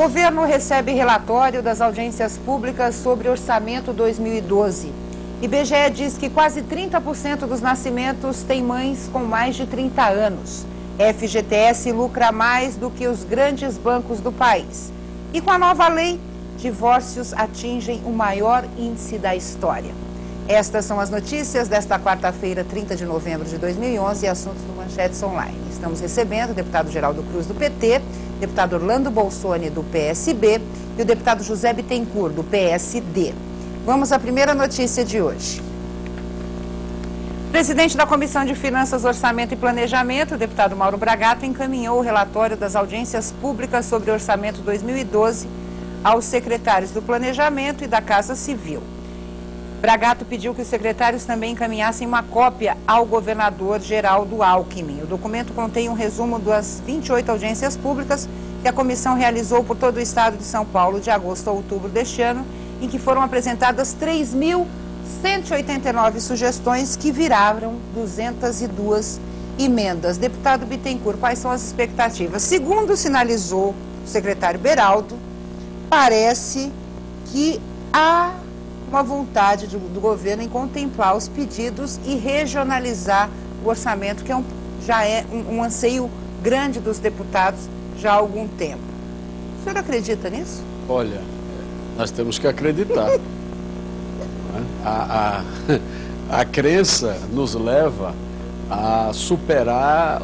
Governo recebe relatório das audiências públicas sobre orçamento 2012. IBGE diz que quase 30% dos nascimentos têm mães com mais de 30 anos. FGTS lucra mais do que os grandes bancos do país. E com a nova lei, divórcios atingem o maior índice da história. Estas são as notícias desta quarta-feira, 30 de novembro de 2011, e assuntos do Manchetes Online. Estamos recebendo o deputado Geraldo Cruz, do PT, deputado Orlando Bolsoni, do PSB, e o deputado José Bittencourt, do PSD. Vamos à primeira notícia de hoje. O presidente da Comissão de Finanças, Orçamento e Planejamento, o deputado Mauro Bragato, encaminhou o relatório das audiências públicas sobre o orçamento 2012 aos secretários do Planejamento e da Casa Civil. Bragato pediu que os secretários também encaminhassem uma cópia ao governador Geraldo Alckmin. O documento contém um resumo das 28 audiências públicas que a comissão realizou por todo o estado de São Paulo de agosto a outubro deste ano, em que foram apresentadas 3.189 sugestões que viraram 202 emendas. Deputado Bittencourt, quais são as expectativas? Segundo sinalizou o secretário Beraldo, parece que há uma vontade do governo em contemplar os pedidos e regionalizar o orçamento, que já é um anseio grande dos deputados já há algum tempo. O senhor acredita nisso? Olha, nós temos que acreditar. A crença nos leva a superar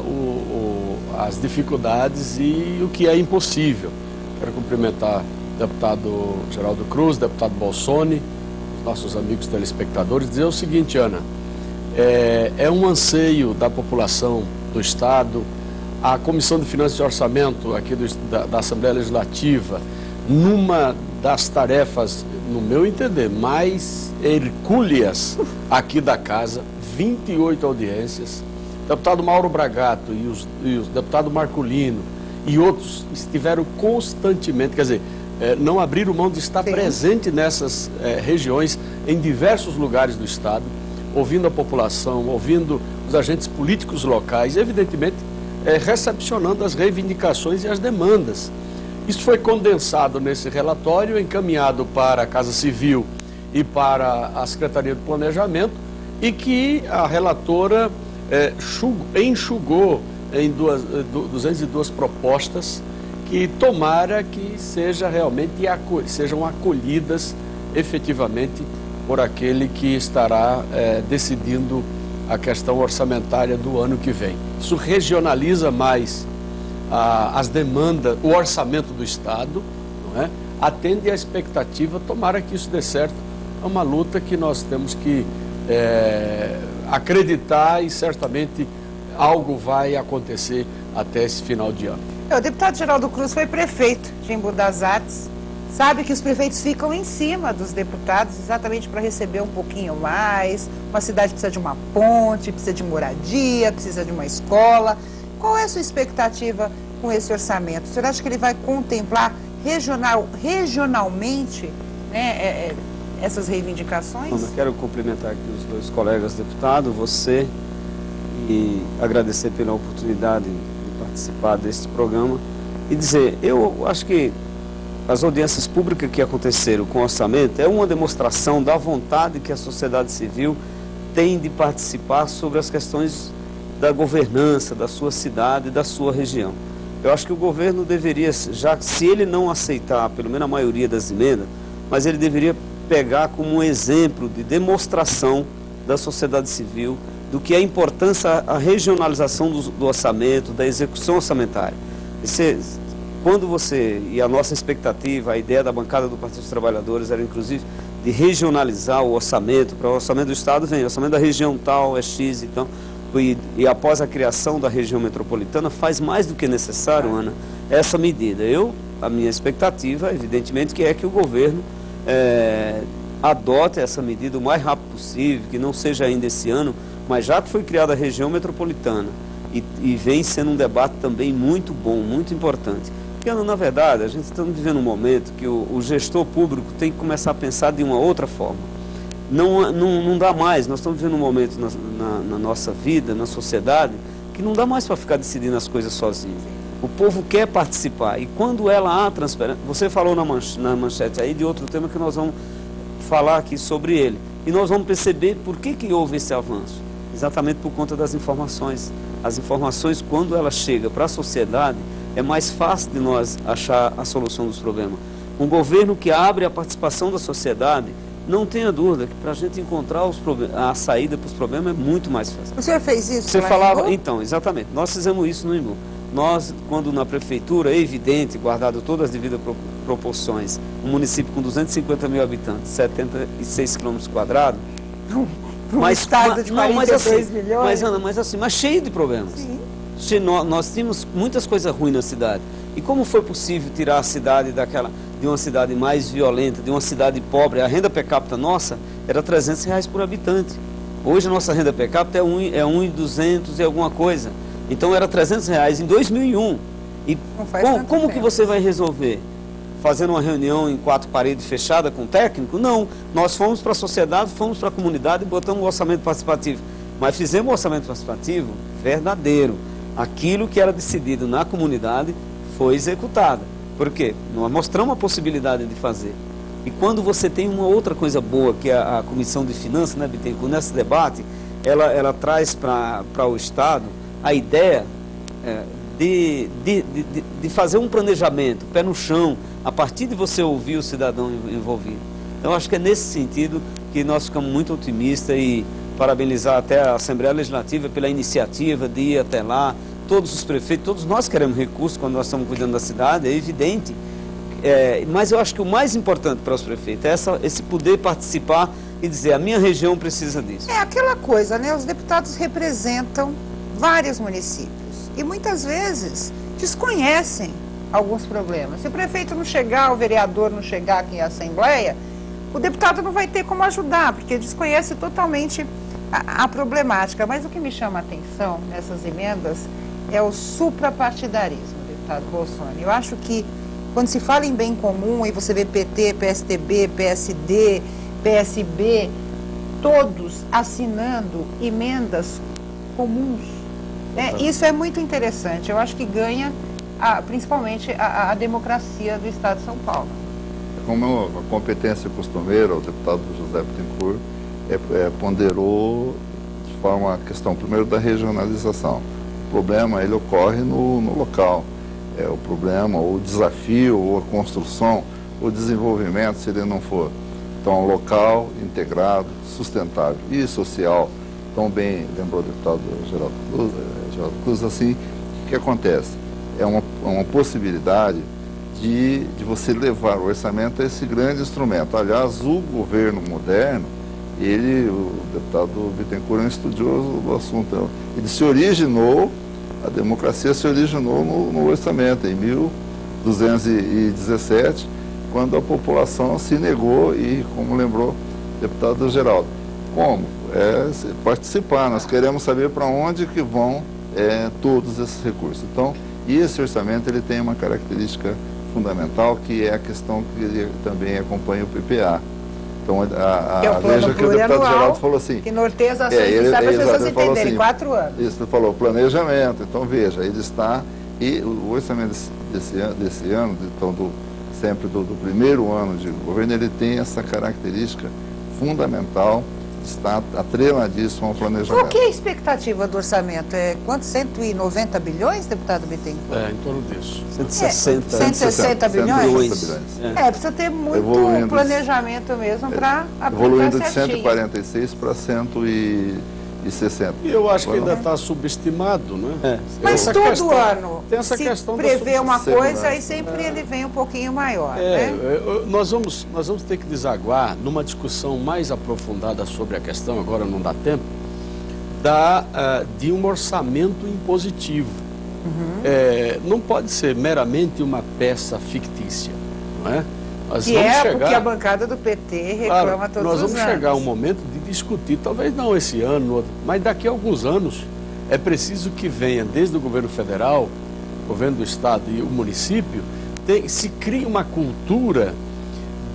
as dificuldades e o que é impossível. Quero cumprimentar o deputado Geraldo Cruz, deputado Bolsoni, nossos amigos telespectadores, dizer o seguinte, Ana, é um anseio da população do Estado, a Comissão de Finanças e Orçamento aqui da Assembleia Legislativa, numa das tarefas, no meu entender, mais hercúleas aqui da Casa, 28 audiências, o deputado Mauro Bragato e o deputado Marculino e outros estiveram constantemente, quer dizer, não abriram mão de estar presente nessas regiões, em diversos lugares do Estado, ouvindo a população, ouvindo os agentes políticos locais, evidentemente recepcionando as reivindicações e as demandas. Isso foi condensado nesse relatório, encaminhado para a Casa Civil e para a Secretaria do Planejamento, e que a relatora enxugou em 202 propostas, que tomara que sejam acolhidas efetivamente por aquele que estará decidindo a questão orçamentária do ano que vem. Isso regionaliza mais as demandas, o orçamento do Estado, não é? Atende à expectativa, tomara que isso dê certo. É uma luta que nós temos que acreditar, e certamente algo vai acontecer até esse final de ano. O deputado Geraldo Cruz foi prefeito de Embu das Artes, sabe que os prefeitos ficam em cima dos deputados exatamente para receber um pouquinho mais. Uma cidade precisa de uma ponte, precisa de moradia, precisa de uma escola. Qual é a sua expectativa com esse orçamento? O senhor acha que ele vai contemplar regionalmente, né, essas reivindicações? Eu quero cumprimentar aqui os dois colegas deputados, você, e agradecer pela oportunidade participar deste programa e dizer, eu acho que as audiências públicas que aconteceram com o orçamento é uma demonstração da vontade que a sociedade civil tem de participar sobre as questões da governança da sua cidade e da sua região. Eu acho que o governo deveria, já se ele não aceitar, pelo menos a maioria das emendas, mas ele deveria pegar como um exemplo de demonstração da sociedade civil do que é a importância, a regionalização do orçamento, da execução orçamentária. Quando e a nossa expectativa, a ideia da bancada do Partido dos Trabalhadores era inclusive de regionalizar o orçamento, para o orçamento do Estado vem, o orçamento da região tal é X, então, e após a criação da região metropolitana, faz mais do que necessário, Ana, essa medida. A minha expectativa, evidentemente, que é que o governo adote essa medida o mais rápido possível, que não seja ainda esse ano, mas já que foi criada a região metropolitana e vem sendo um debate também muito bom, muito importante. Porque, na verdade, a gente está vivendo um momento que o gestor público tem que começar a pensar de uma outra forma. Não dá mais, nós estamos vivendo um momento na nossa vida, na sociedade, que não dá mais para ficar decidindo as coisas sozinho. O povo quer participar. E quando ela há transparência... Você falou na manchete aí de outro tema que nós vamos falar aqui sobre ele. E nós vamos perceber por que houve esse avanço. Exatamente por conta das informações. As informações, quando ela chega para a sociedade, é mais fácil de nós achar a solução dos problemas. Um governo que abre a participação da sociedade, não tenha dúvida que para a gente encontrar a saída para os problemas é muito mais fácil. O senhor fez isso? Você falava, então, exatamente. Nós fizemos isso no Imbu. Nós, quando na prefeitura, é evidente, guardado todas as devidas proporções, um município com 250 mil habitantes, 76 quilômetros quadrados, estado de 42 milhões. Mas cheio de problemas. Sim. Nós tínhamos muitas coisas ruins na cidade. E como foi possível tirar a cidade de uma cidade mais violenta, de uma cidade pobre? A renda per capita nossa era R$300 por habitante. Hoje a nossa renda per capita é 1.200 e alguma coisa. Então era R$300 em 2001. E como que você vai resolver? Fazendo uma reunião em 4 paredes fechada com o técnico? Não. Nós fomos para a sociedade, fomos para a comunidade e botamos um orçamento participativo. Mas fizemos um orçamento participativo verdadeiro. Aquilo que era decidido na comunidade foi executado. Por quê? Nós mostramos a possibilidade de fazer. E quando você tem uma outra coisa boa, que é a Comissão de Finanças, né, Bittencourt, nesse debate, ela traz para o Estado a ideia de fazer um planejamento, pé no chão, a partir de você ouvir o cidadão envolvido. Então, acho que é nesse sentido que nós ficamos muito otimistas e parabenizar até a Assembleia Legislativa pela iniciativa de ir até lá, todos os prefeitos, todos nós queremos recursos quando nós estamos cuidando da cidade, é evidente. Mas eu acho que o mais importante para os prefeitos é esse poder participar e dizer, a minha região precisa disso. É aquela coisa, né? Os deputados representam vários municípios e muitas vezes desconhecem alguns problemas. Se o prefeito não chegar, o vereador não chegar aqui em Assembleia, o deputado não vai ter como ajudar, porque desconhece totalmente a problemática. Mas o que me chama a atenção nessas emendas é o suprapartidarismo, deputado Bolsonaro. Eu acho que quando se fala em bem comum e você vê PT, PSDB, PSD, PSB, todos assinando emendas comuns, isso é muito interessante. Eu acho que ganha principalmente a democracia do Estado de São Paulo. Como a competência costumeira, o deputado José Bittencourt ponderou de forma a questão, primeiro, da regionalização. O problema, ele ocorre no local. O problema, ou o desafio, ou a construção, o desenvolvimento, se ele não for tão local, integrado, sustentável e social, tão bem lembrou o deputado Geraldo Cruz, assim, o que acontece? É uma possibilidade de você levar o orçamento a esse grande instrumento. Aliás, o governo moderno, o deputado Bittencourt é um estudioso do assunto, ele se originou, a democracia se originou no orçamento, em 1217, quando a população se negou e, como lembrou o deputado Geraldo, como? Participar, nós queremos saber para onde que vão todos esses recursos. Então, e esse orçamento, ele tem uma característica fundamental, que é a questão que ele também acompanha o PPA. Então, veja que o deputado Geraldo falou assim... Que norteia as ações, para as pessoas entenderem, assim, 4 anos. Isso, ele falou planejamento. Então, veja, ele está... E o orçamento desse ano, então, sempre do primeiro ano de governo, ele tem essa característica fundamental, está atreladíssimo ao planejamento. Qual que é a expectativa do orçamento? Quanto? 190 bilhões, deputado Bittencourt? Em torno disso. 160 bilhões? Precisa ter muito planejamento mesmo para aplicar evoluindo de certinho. 146 para 160. E eu acho que ainda está subestimado, né? Mas todo ano tem essa se questão prevê uma coisa e sempre ele vem um pouquinho maior. Nós vamos ter que desaguar numa discussão mais aprofundada sobre a questão, agora não dá tempo, de um orçamento impositivo. Não pode ser meramente uma peça fictícia, não é? Porque a bancada do PT reclama todos os anos. Nós vamos chegar a um momento de discutir, talvez não esse ano, outro, mas daqui a alguns anos, é preciso que venha desde o governo federal, o governo do estado e o município, se crie uma cultura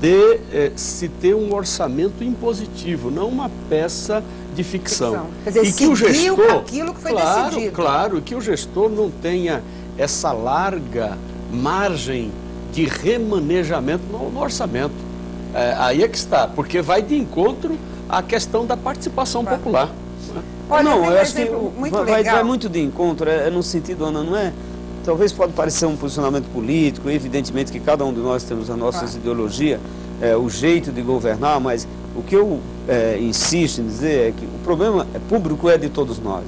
de se ter um orçamento impositivo, não uma peça de ficção. Quer dizer, e que o gestor, aquilo que foi decidido. Claro, que o gestor não tenha essa larga margem de remanejamento no orçamento. Aí é que está, porque vai de encontro à questão da participação popular. Olha, não, eu acho que vai muito de encontro, no sentido, Ana, não é? Talvez pode parecer um posicionamento político, evidentemente que cada um de nós temos a nossa ideologia, o jeito de governar, mas o que eu insisto em dizer é que o problema público é de todos nós.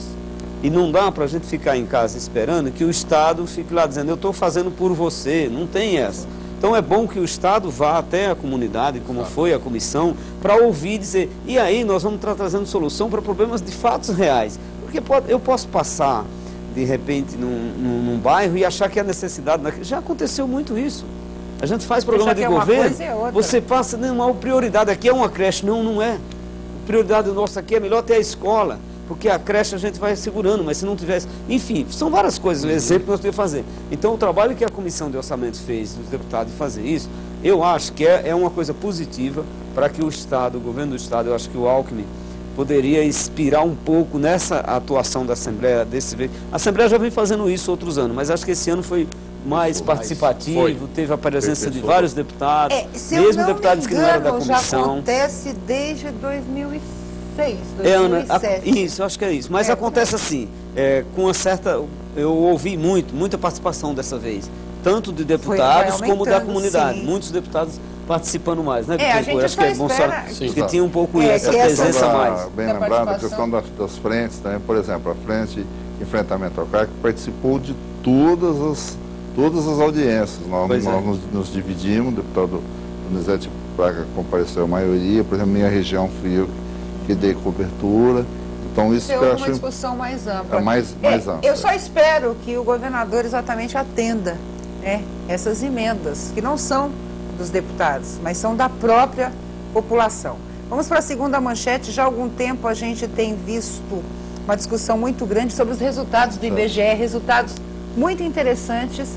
E não dá para a gente ficar em casa esperando que o Estado fique lá dizendo, eu estou fazendo por você, não tem essa. Então é bom que o Estado vá até a comunidade, como foi a comissão, para ouvir e dizer, e aí nós vamos estar trazendo solução para problemas de fatos reais. Porque eu posso passar, de repente, num bairro e achar que a necessidade... Já aconteceu muito isso. A gente faz programa de governo, você passa, não, a prioridade aqui é uma creche. Não, não é. A prioridade nossa aqui é melhor ter a escola, porque a creche a gente vai segurando, mas se não tivesse... Enfim, são várias coisas, o exemplo que nós temos que fazer. Então, o trabalho que a Comissão de Orçamento fez, os deputados, de fazer isso, eu acho que é uma coisa positiva para que o Estado, o governo do Estado, eu acho que o Alckmin poderia inspirar um pouco nessa atuação da Assembleia. A Assembleia já vem fazendo isso outros anos, mas acho que esse ano foi mais participativo, teve a presença de vários deputados, mesmo deputados que não eram da comissão. Já acontece desde 2006, 2007. Isso, acho que é isso. Mas acontece assim, com uma certa... Eu ouvi muita participação dessa vez, tanto de deputados como da comunidade. Sim. Muitos deputados participando mais, né? A gente acho que é bom porque tinha um pouco essa presença a mais. Bem lembrado, a questão das frentes também, por exemplo, a frente de enfrentamento ao crime participou de todas as audiências. Nós nos dividimos, o deputado Donizete Braga compareceu a maioria, por exemplo, minha região fui eu que dei cobertura. Então isso que eu acho uma discussão mais ampla. Mais ampla. Eu só espero que o governador exatamente atenda essas emendas, que não são dos deputados, mas são da própria população. Vamos para a segunda manchete. Já há algum tempo a gente tem visto uma discussão muito grande sobre os resultados do IBGE, resultados muito interessantes,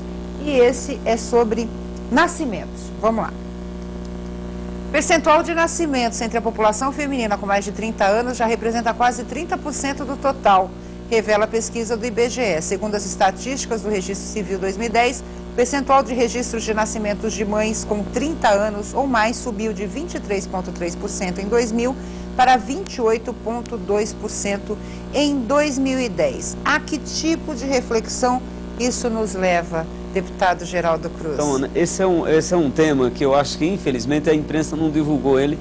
e esse é sobre nascimentos. Vamos lá. Percentual de nascimentos entre a população feminina com mais de 30 anos já representa quase 30% do total, revela a pesquisa do IBGE. Segundo as estatísticas do Registro Civil 2010, o percentual de registros de nascimentos de mães com 30 anos ou mais subiu de 23,3% em 2000 para 28,2% em 2010. A que tipo de reflexão isso nos leva, deputado Geraldo Cruz? Então, Ana, esse é um tema que eu acho que, infelizmente, a imprensa não divulgou ele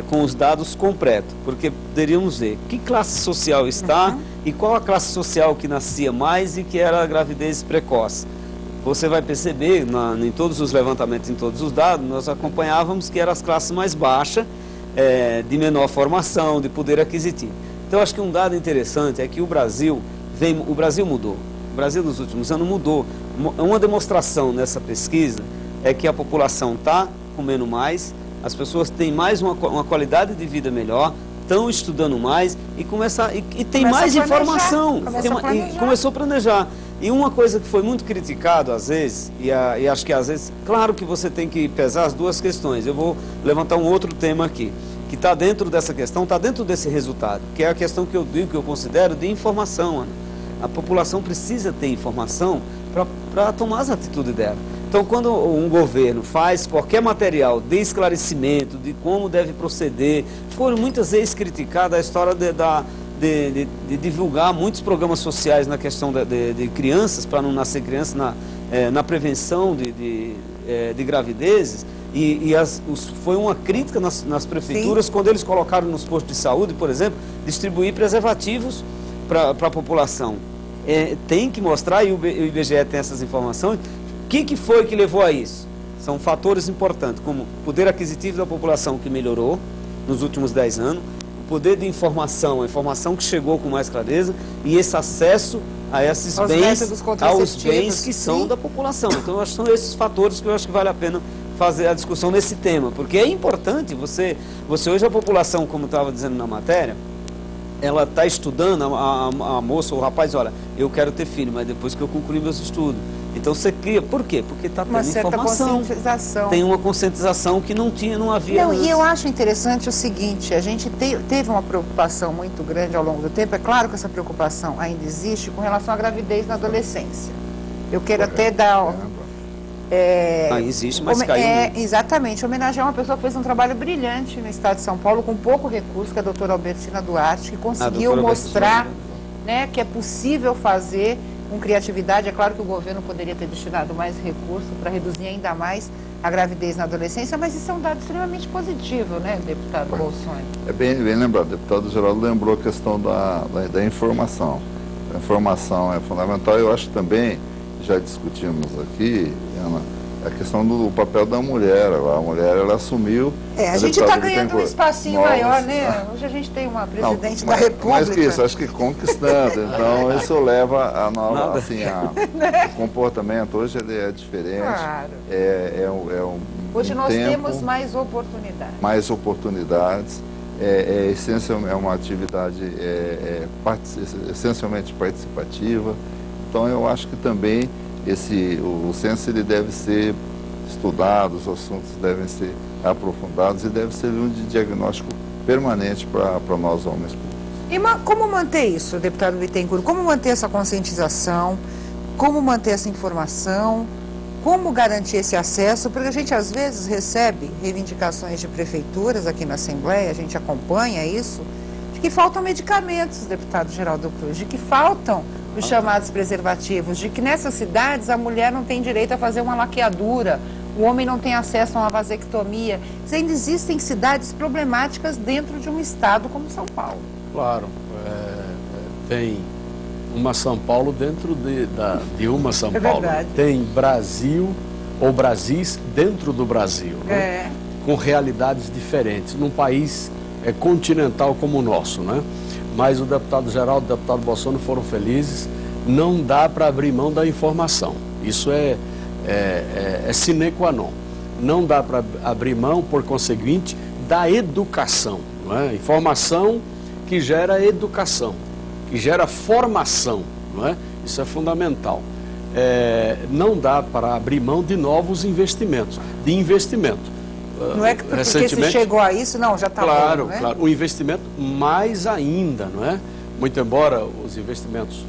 com os dados completos, porque poderíamos ver que classe social está e qual a classe social que nascia mais e que era a gravidez precoce. Você vai perceber, em todos os levantamentos, em todos os dados, nós acompanhávamos que eram as classes mais baixas, de menor formação, de poder aquisitivo. Então, acho que um dado interessante é que o Brasil mudou. O Brasil nos últimos anos mudou. Uma demonstração nessa pesquisa é que a população está comendo mais, as pessoas têm mais uma qualidade de vida melhor, estão estudando mais e tem mais informação. Começou a planejar. E uma coisa que foi muito criticado às vezes, e acho que às vezes, claro que você tem que pesar as duas questões. Eu vou levantar um outro tema aqui, que está dentro dessa questão, está dentro desse resultado, que é a questão que eu considero de informação, Ana. A população precisa ter informação para tomar as atitudes dela. Então, quando um governo faz qualquer material de esclarecimento, de como deve proceder, foram muitas vezes criticadas a história de divulgar muitos programas sociais na questão de crianças, para não nascer criança, na prevenção de gravidezes, foi uma crítica nas prefeituras. Sim. Quando eles colocaram nos postos de saúde, por exemplo, distribuir preservativos para a população. Tem que mostrar, e o IBGE tem essas informações, o que foi que levou a isso? São fatores importantes, como o poder aquisitivo da população que melhorou nos últimos 10 anos, o poder de informação, a informação que chegou com mais clareza, e esse acesso a esses bens, aos bens que são da população. Então, eu acho que são esses fatores que eu acho que vale a pena fazer a discussão nesse tema, porque é importante, você hoje a população, como estava dizendo na matéria, ela está estudando, a moça ou o rapaz, olha, eu quero ter filho, mas depois que eu concluir meus estudos. Então você cria, por quê? Porque está tendo informação. Tem uma conscientização que não havia antes. E eu acho interessante o seguinte, a gente teve uma preocupação muito grande ao longo do tempo, é claro que essa preocupação ainda existe com relação à gravidez na adolescência. Eu quero até dar... existe, mas caiu. Exatamente, homenagear uma pessoa que fez um trabalho brilhante no estado de São Paulo, com pouco recurso, que é a doutora Albertina Duarte, que conseguiu mostrar, né, que é possível fazer com criatividade. É claro que o governo poderia ter destinado mais recurso para reduzir ainda mais a gravidez na adolescência, mas isso é um dado extremamente positivo, né, deputado Bolsonaro? É bem lembrado, o deputado Geraldo lembrou a questão da informação. A informação é fundamental. Eu acho que também, já discutimos aqui, Ana, a questão do papel da mulher. A mulher, ela assumiu... a gente está ganhando um espacinho maior, né? Hoje a gente tem uma presidente da República. Mais que isso, acho que conquistando. Então, isso leva a nova, assim, o comportamento. Hoje ele é diferente. Claro. Hoje nós temos mais oportunidades. Mais oportunidades. É uma atividade essencialmente participativa. Então, eu acho que também o censo ele deve ser estudado, os assuntos devem ser aprofundados e deve ser um diagnóstico permanente para nós, homens públicos. E como manter isso, deputado Bittencourt? Como manter essa conscientização? Como manter essa informação? Como garantir esse acesso? Porque a gente, às vezes, recebe reivindicações de prefeituras aqui na Assembleia, a gente acompanha isso, de que faltam medicamentos, deputado Geraldo Cruz, de que faltam os chamados preservativos, de que nessas cidades a mulher não tem direito a fazer uma laqueadura, o homem não tem acesso a uma vasectomia. Ainda existem cidades problemáticas dentro de um estado como São Paulo. Claro, tem uma São Paulo dentro de uma São Paulo. Verdade. Tem Brasil ou Brasis dentro do Brasil, né? Com realidades diferentes, num país continental como o nosso, né? Mas o deputado Geraldo e o deputado Bolsonaro foram felizes. Não dá para abrir mão da informação. Isso é sine qua non. Não dá para abrir mão, por conseguinte, da educação. Não é? Informação que gera educação, que gera formação. Não é? Isso é fundamental. Não dá para abrir mão de novos investimentos, de investimento. Não é que porque se chegou a isso, não, já está claro, bom, né? Claro, o investimento mais ainda, não é? Muito embora os investimentos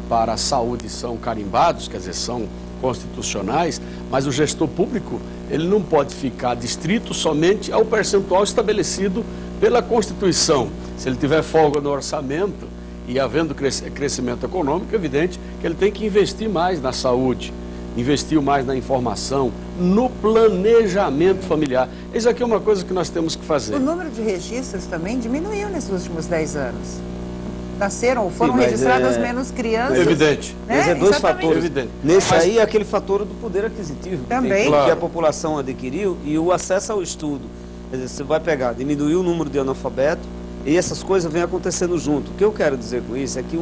para a saúde são carimbados, quer dizer, são constitucionais, mas o gestor público, ele não pode ficar distrito somente ao percentual estabelecido pela Constituição. Se ele tiver folga no orçamento e havendo crescimento econômico, é evidente que ele tem que investir mais na saúde, investir mais na informação, no planejamento familiar. Isso aqui é uma coisa que nós temos que fazer. O número de registros também diminuiu nesses últimos 10 anos. Nasceram ou foram registradas menos crianças. Evidente. Né? Mas dois fatores. Evidente. Nesse aí é aquele fator do poder aquisitivo. Também. Que a população adquiriu e o acesso ao estudo. Quer dizer, você vai pegar, diminuir o número de analfabetos e essas coisas vêm acontecendo junto. O que eu quero dizer com isso é que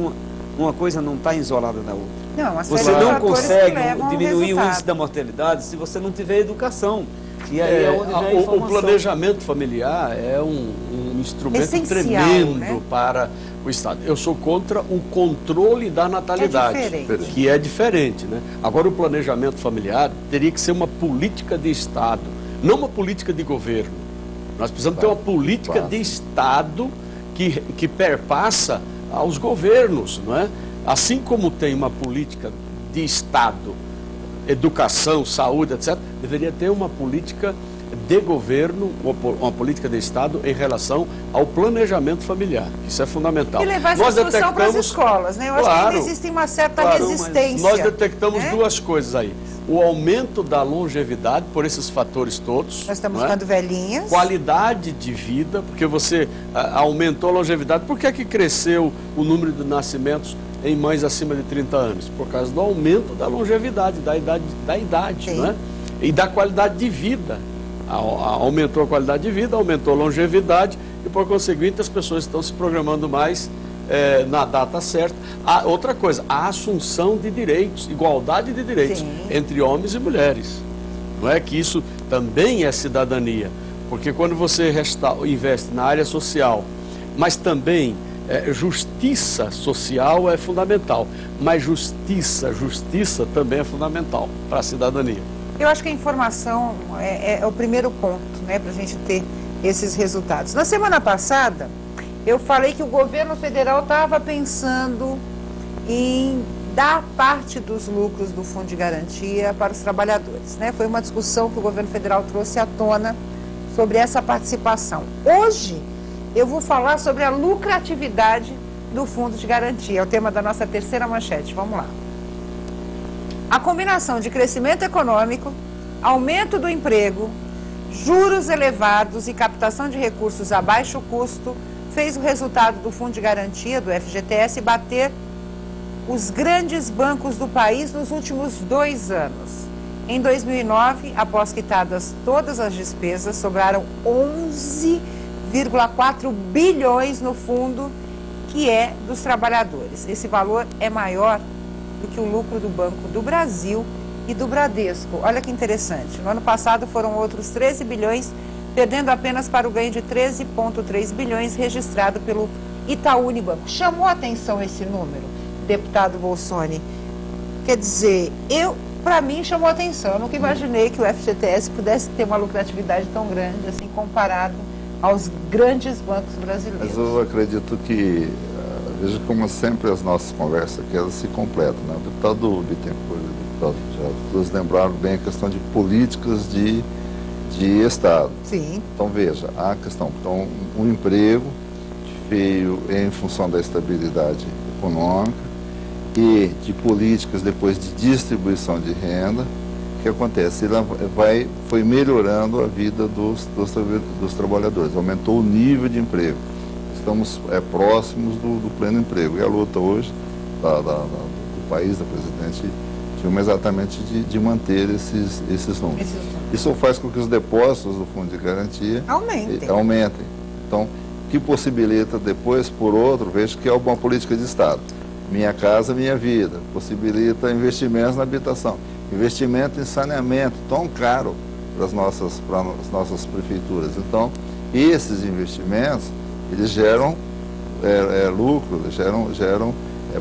uma coisa não está isolada da outra. Não, você não consegue diminuir o índice da mortalidade se você não tiver educação. E aí é onde vem a informação. O planejamento familiar é um instrumento essencial, tremendo, né? Para o Estado. Eu sou contra o controle da natalidade, que é diferente, né? Agora, o planejamento familiar teria que ser uma política de Estado, não uma política de governo. Nós precisamos ter uma política de Estado que perpassa aos governos, não é? Assim como tem uma política de Estado, educação, saúde, etc., deveria ter uma política de governo, uma política de Estado em relação ao planejamento familiar. Isso é fundamental. E levar essa discussão para as escolas, né? Eu acho que ainda existe uma certa resistência. Nós detectamos duas coisas aí. O aumento da longevidade por esses fatores todos. Nós estamos ficando velhinhas. Qualidade de vida, porque você aumentou a longevidade. Por que é que cresceu o número de nascimentos em mães acima de 30 anos? Por causa do aumento da longevidade, da idade, não é? E da qualidade de vida. Aumentou a qualidade de vida, aumentou a longevidade e, por conseguinte, as pessoas estão se programando mais na data certa. Outra coisa, a assunção de direitos, igualdade de direitos entre homens e mulheres. Não é que isso também é cidadania, porque quando você investe na área social, mas também justiça social é fundamental, mas justiça também é fundamental para a cidadania. Eu acho que a informação é o primeiro ponto, né, para a gente ter esses resultados. Na semana passada, eu falei que o governo federal estava pensando em dar parte dos lucros do Fundo de Garantia para os trabalhadores, né? Foi uma discussão que o governo federal trouxe à tona sobre essa participação. Hoje, eu vou falar sobre a lucratividade do Fundo de Garantia, é o tema da nossa terceira manchete. Vamos lá. A combinação de crescimento econômico, aumento do emprego, juros elevados e captação de recursos a baixo custo fez o resultado do Fundo de Garantia, do FGTS, bater os grandes bancos do país nos últimos 2 anos. Em 2009, após quitadas todas as despesas, sobraram 11,4 bilhões no fundo, que é dos trabalhadores. Esse valor é maior do que o lucro do Banco do Brasil e do Bradesco. Olha que interessante. No ano passado foram outros 13 bilhões, perdendo apenas para o ganho de 13,3 bilhões registrado pelo Itaú Unibanco. Chamou a atenção esse número, deputado Bolsoni? Quer dizer, para mim chamou a atenção. Eu nunca imaginei que o FGTS pudesse ter uma lucratividade tão grande, assim, comparado aos grandes bancos brasileiros. Mas eu acredito que, veja como sempre as nossas conversas aqui, elas se completam, né? O deputado Bittencourt e o deputado Geraldo Cruz lembraram bem a questão de políticas de Estado. Sim. Então, veja, a questão, então, um emprego veio em função da estabilidade econômica e de políticas depois de distribuição de renda. O que acontece? Ele foi melhorando a vida dos trabalhadores, aumentou o nível de emprego. Estamos próximos do pleno emprego. E a luta hoje do país, da presidente Dilma, exatamente de manter esses números. Isso faz com que os depósitos do Fundo de Garantia aumentem. Então, que possibilita depois, por outro, vejo que é uma política de Estado. Minha Casa Minha Vida, possibilita investimentos na habitação, investimento em saneamento, tão caro para as nossas prefeituras. Então, esses investimentos, eles geram lucro, eles geram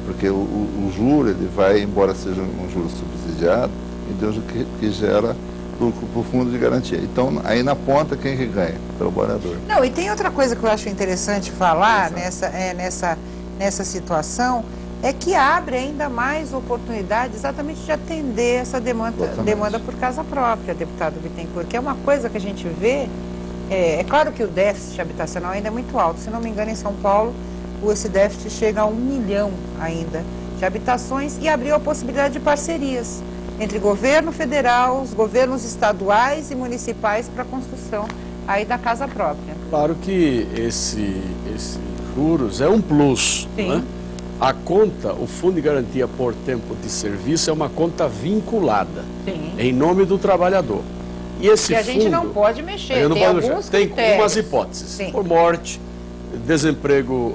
porque o juro, ele vai, embora seja um juro subsidiado, então que gera lucro para o Fundo de Garantia. Então, aí na ponta, quem que ganha? O trabalhador. Não, e tem outra coisa que eu acho interessante falar nessa situação, é que abre ainda mais oportunidade exatamente de atender essa demanda por casa própria, deputado Bittencourt, que é uma coisa que a gente vê. É claro que o déficit habitacional ainda é muito alto. Se não me engano, em São Paulo, esse déficit chega a 1 milhão ainda de habitações, e abriu a possibilidade de parcerias entre governo federal, os governos estaduais e municipais para a construção aí da casa própria. Claro que esse juros é um plus, né? A conta, o Fundo de Garantia por Tempo de Serviço, é uma conta vinculada, em nome do trabalhador. E esse a gente não pode mexer, tem algumas hipóteses. Por morte, desemprego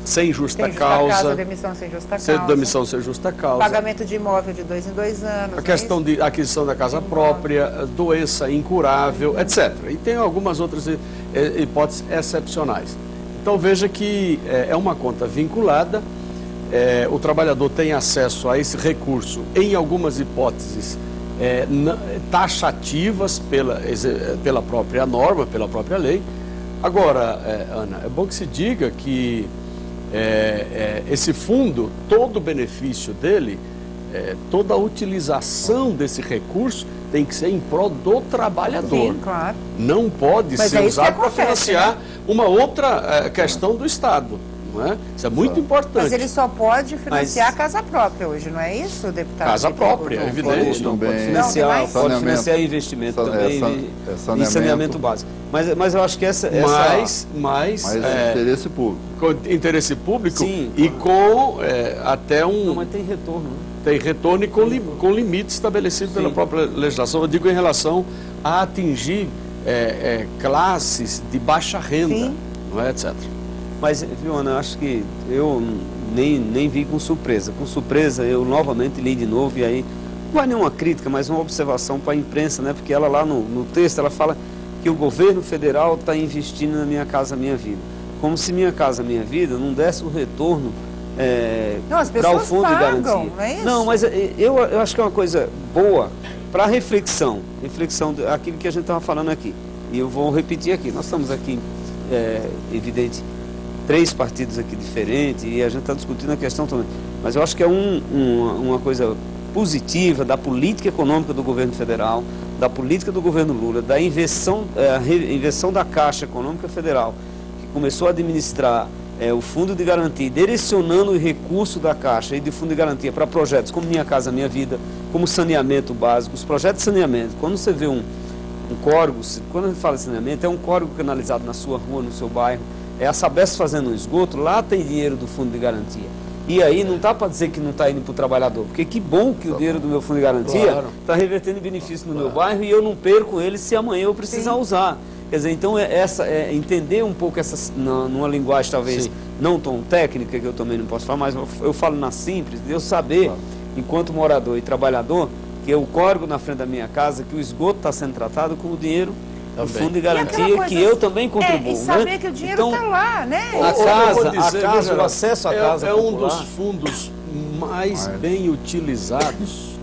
sem justa causa, demissão sem justa causa, demissão sem justa causa, pagamento de imóvel de 2 em 2 anos, a questão de aquisição da casa própria, doença incurável, etc. E tem algumas outras hipóteses excepcionais. Então veja que é uma conta vinculada, o trabalhador tem acesso a esse recurso, em algumas hipóteses taxativas pela própria norma, pela própria lei. Agora, Ana, é bom que se diga que esse fundo, todo o benefício dele, toda a utilização desse recurso tem que ser em prol do trabalhador. Sim, claro. Não pode ser usado para financiar uma outra questão do Estado. Não é? Isso é muito importante. Mas ele só pode financiar a casa própria hoje, não é isso, deputado? Casa própria, é evidente. Não pode financiar investimento também e saneamento básico. Mas eu acho que essa mas interesse público. Com interesse público, sim, e com até um... Não, mas tem retorno. Né? Tem retorno e com limite estabelecido pela própria legislação. Eu digo em relação a atingir classes de baixa renda, não é, etc. Mas, viu, Ana, acho que eu nem vi com surpresa. Com surpresa, eu novamente li de novo, e aí não vai nenhuma crítica, mas uma observação para a imprensa, né? Porque ela lá no texto, ela fala que o governo federal está investindo na Minha Casa Minha Vida. Como se Minha Casa Minha Vida não desse o retorno para o Fundo de Garantia. Não é isso? Não, mas eu acho que é uma coisa boa para reflexão daquilo que a gente estava falando aqui. E eu vou repetir aqui. Nós estamos aqui, evidente, 3 partidos aqui diferentes e a gente está discutindo a questão também. Mas eu acho que é uma coisa positiva da política econômica do governo federal, da política do governo Lula, da inversão da Caixa Econômica Federal, que começou a administrar o Fundo de Garantia, direcionando o recurso da Caixa e do Fundo de Garantia para projetos como Minha Casa Minha Vida, como saneamento básico, os projetos de saneamento. Quando você vê um córrego, quando a gente fala de saneamento, é um córrego canalizado na sua rua, no seu bairro, é a Sabesp fazendo um esgoto, lá tem dinheiro do Fundo de Garantia. E aí não dá para dizer que não está indo para o trabalhor, porque que bom que o dinheiro do meu Fundo de Garantia está revertendo em benefício no meu bairro e eu não perco ele se amanhã eu precisar usar. Quer dizer, então entender um pouco numa linguagem talvez não tão técnica, que eu também não posso falar, mas eu falo na simples, de eu saber, enquanto morador e trabalhador, que o córrego na frente da minha casa, que o esgoto está sendo tratado com o dinheiro do Fundo de Garantia, que eu também contribuo. E saber que o dinheiro está lá, né? A casa, o acesso à casa é um dos fundos mais bem utilizados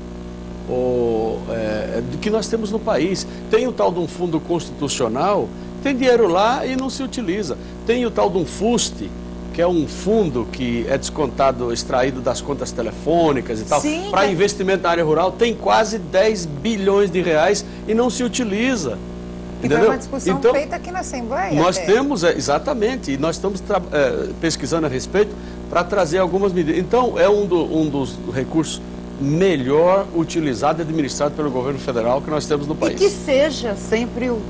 do que nós temos no país. Tem o tal de um fundo constitucional, tem dinheiro lá e não se utiliza. Tem o tal de um FUST, que é um fundo que é descontado, extraído das contas telefônicas e tal, para investimento na área rural, tem quase 10 bilhões de reais e não se utiliza. E foi uma discussão feita aqui na Assembleia. Nós temos, exatamente, e nós estamos pesquisando a respeito para trazer algumas medidas. Então, é um dos recursos melhor utilizado e administrado pelo governo federal que nós temos no país. E que seja sempre o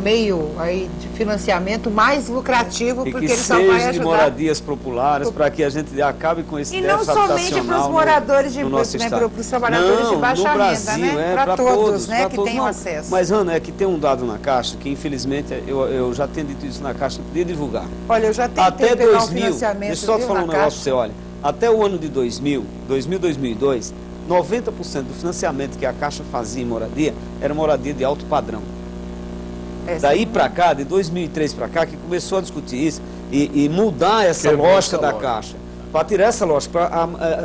meio aí de financiamento mais lucrativo, porque ele só vai ajudar. De moradias populares, para que a gente acabe com esse déficit habitacional. E não somente para os moradores, para os trabalhadores de baixa renda, né? Para todos, né, que tenham acesso. Mas, Ana, é que tem um dado na Caixa, que infelizmente, eu já tenho dito isso na Caixa, não podia divulgar. Olha, eu já tentei pegar um financiamento, deixa eu só te falar um negócio para você, olha. Até o ano de 2002, 90% do financiamento que a Caixa fazia em moradia era moradia de alto padrão. Daí para cá, de 2003 para cá, que começou a discutir isso e mudar essa lógica da Caixa. Para tirar essa lógica,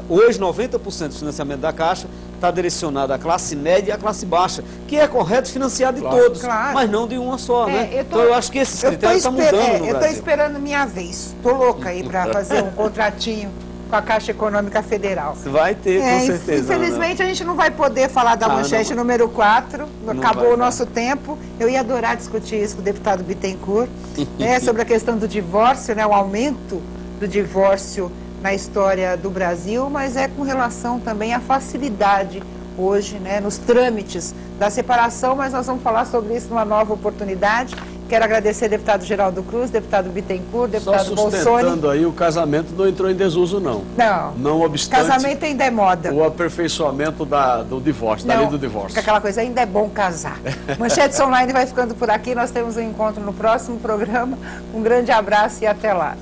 hoje 90% do financiamento da Caixa está direcionado à classe média e à classe baixa, que é correto financiar de todos, mas não de uma só, né? Então eu acho que esses critérios estão mudando no Brasil. Eu estou esperando minha vez, estou louca aí para fazer um contratinho com a Caixa Econômica Federal. Você vai ter, com certeza. Infelizmente, a gente não vai poder falar da manchete número 4, acabou o nosso tempo. Eu ia adorar discutir isso com o deputado Bittencourt, sobre a questão do divórcio, o aumento do divórcio na história do Brasil, mas é com relação também à facilidade hoje, nos trâmites da separação, mas nós vamos falar sobre isso numa nova oportunidade. Quero agradecer ao deputado Geraldo Cruz, deputado Bittencourt, deputado Bolsoni. Só sustentando aí, o casamento não entrou em desuso, não. Não obstante... Casamento ainda é moda. O aperfeiçoamento do divórcio, da lei do divórcio. Aquela coisa, ainda é bom casar. Manchetes Online vai ficando por aqui, nós temos um encontro no próximo programa. Um grande abraço e até lá.